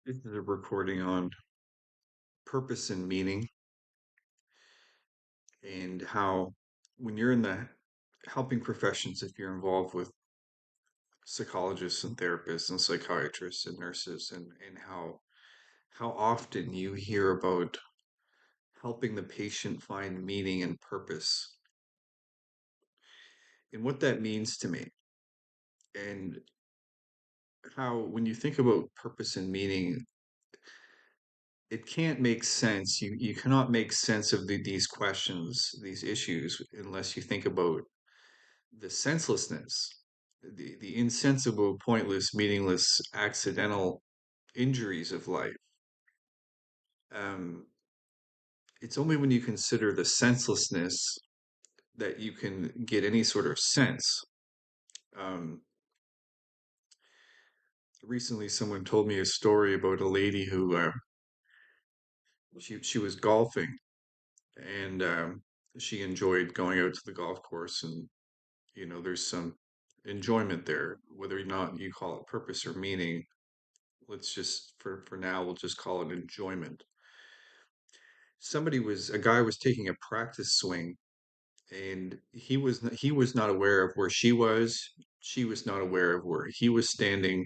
This is a recording on purpose and meaning and how when you're in the helping professions, if you're involved with psychologists and therapists and psychiatrists and nurses and how often you hear about helping the patient find meaning and purpose and what that means to me. And how when you think about purpose and meaning, it can't make sense. You cannot make sense of these questions, these issues, unless you think about the senselessness, the insensible, pointless, meaningless, accidental injuries of life. Um, it's only when you consider the senselessness that you can get any sort of sense. Um, Recently, someone told me a story about a lady who she was golfing and she enjoyed going out to the golf course, and there's some enjoyment there, whether or not you call it purpose or meaning. Let's just for now we'll just call it enjoyment. A guy was taking a practice swing, and he was not aware of where she was not aware of where he was standing.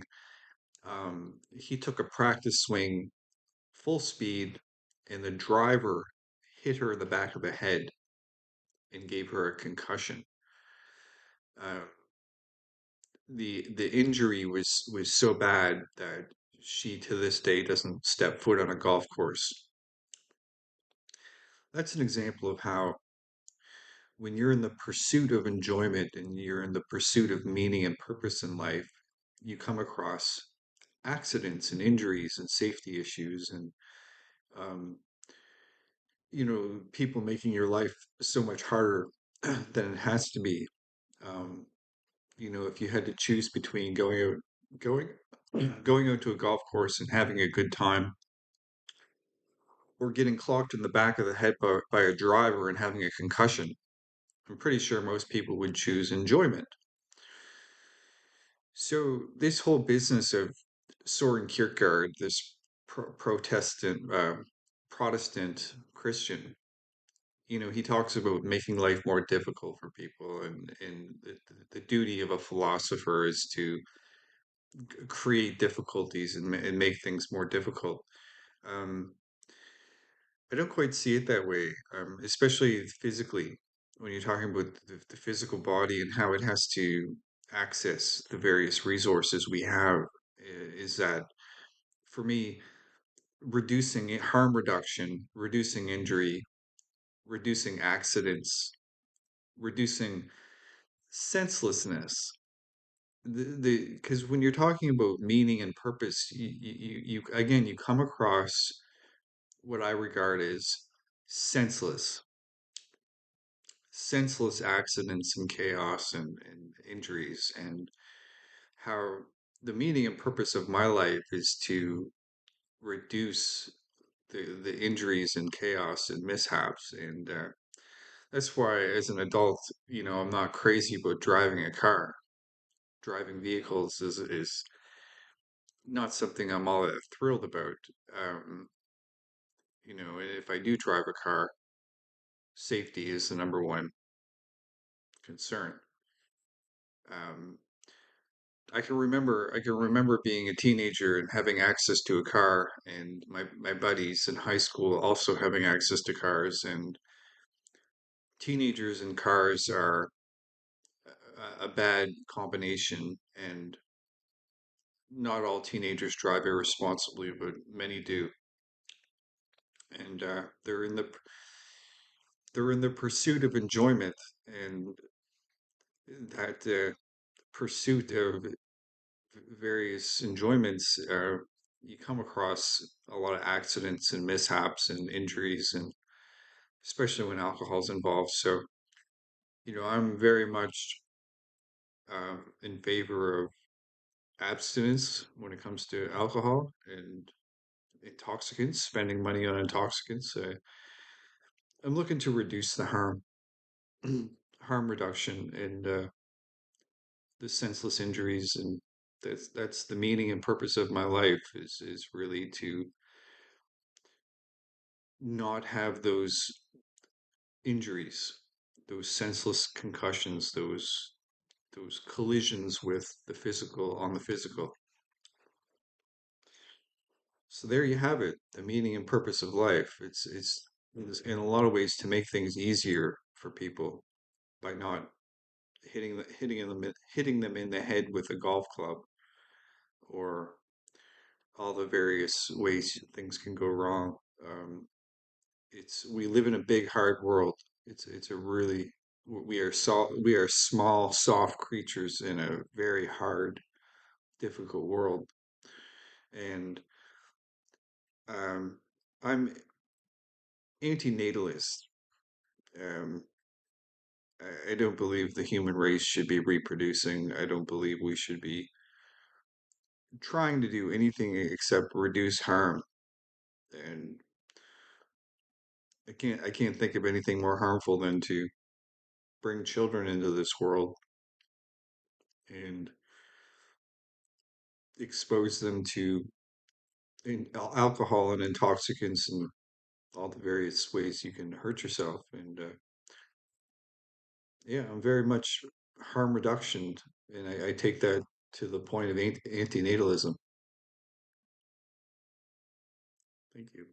He took a practice swing full speed, and the driver hit her in the back of the head and gave her a concussion. uh, the injury was so bad that she to this day doesn't step foot on a golf course. That's an example of how when you're in the pursuit of enjoyment and you're in the pursuit of meaning and purpose in life, you come across accidents and injuries and safety issues and um, people making your life so much harder than it has to be. Um, if you had to choose between going going out to a golf course and having a good time or getting clocked in the back of the head by a driver and having a concussion, I'm pretty sure most people would choose enjoyment. So this whole business of Soren Kierkegaard, this Protestant Christian, he talks about making life more difficult for people, and the duty of a philosopher is to create difficulties and make things more difficult. Um, I don't quite see it that way, especially physically, when you're talking about the physical body and how it has to access the various resources we have. Is that for me, harm reduction, reducing injury, reducing accidents, reducing senselessness. The Because when you're talking about meaning and purpose, you again you come across what I regard as senseless senseless accidents and chaos and injuries, and how the meaning and purpose of my life is to reduce the injuries and chaos and mishaps. And that's why as an adult, I'm not crazy about driving a car. Driving vehicles is not something I'm all that thrilled about. um, if I do drive a car, safety is the number one concern. um, I can remember being a teenager and having access to a car, and my buddies in high school also having access to cars. And teenagers and cars are a bad combination, and not all teenagers drive irresponsibly, but many do. And they're in the pursuit of enjoyment, and that pursuit of various enjoyments, you come across a lot of accidents and mishaps and injuries, and especially when alcohol's involved. So, I'm very much in favor of abstinence when it comes to alcohol and intoxicants, spending money on intoxicants. I'm looking to reduce the harm, harm reduction, and the senseless injuries and That's the meaning and purpose of my life is really to not have those injuries, those senseless concussions, those collisions with the physical on the physical. So there you have it, the meaning and purpose of life. It's in a lot of ways to make things easier for people by not hitting them in the head with a golf club or all the various ways things can go wrong. It's we live in a big hard world. It's a really we are small soft creatures in a very hard difficult world, and um, I'm anti-natalist. Um, I don't believe the human race should be reproducing. I don't believe we should be trying to do anything except reduce harm. And I can't think of anything more harmful than to bring children into this world and expose them to alcohol and intoxicants and all the various ways you can hurt yourself. And yeah, I'm very much harm reduction, and I take that to the point of anti-natalism. Thank you.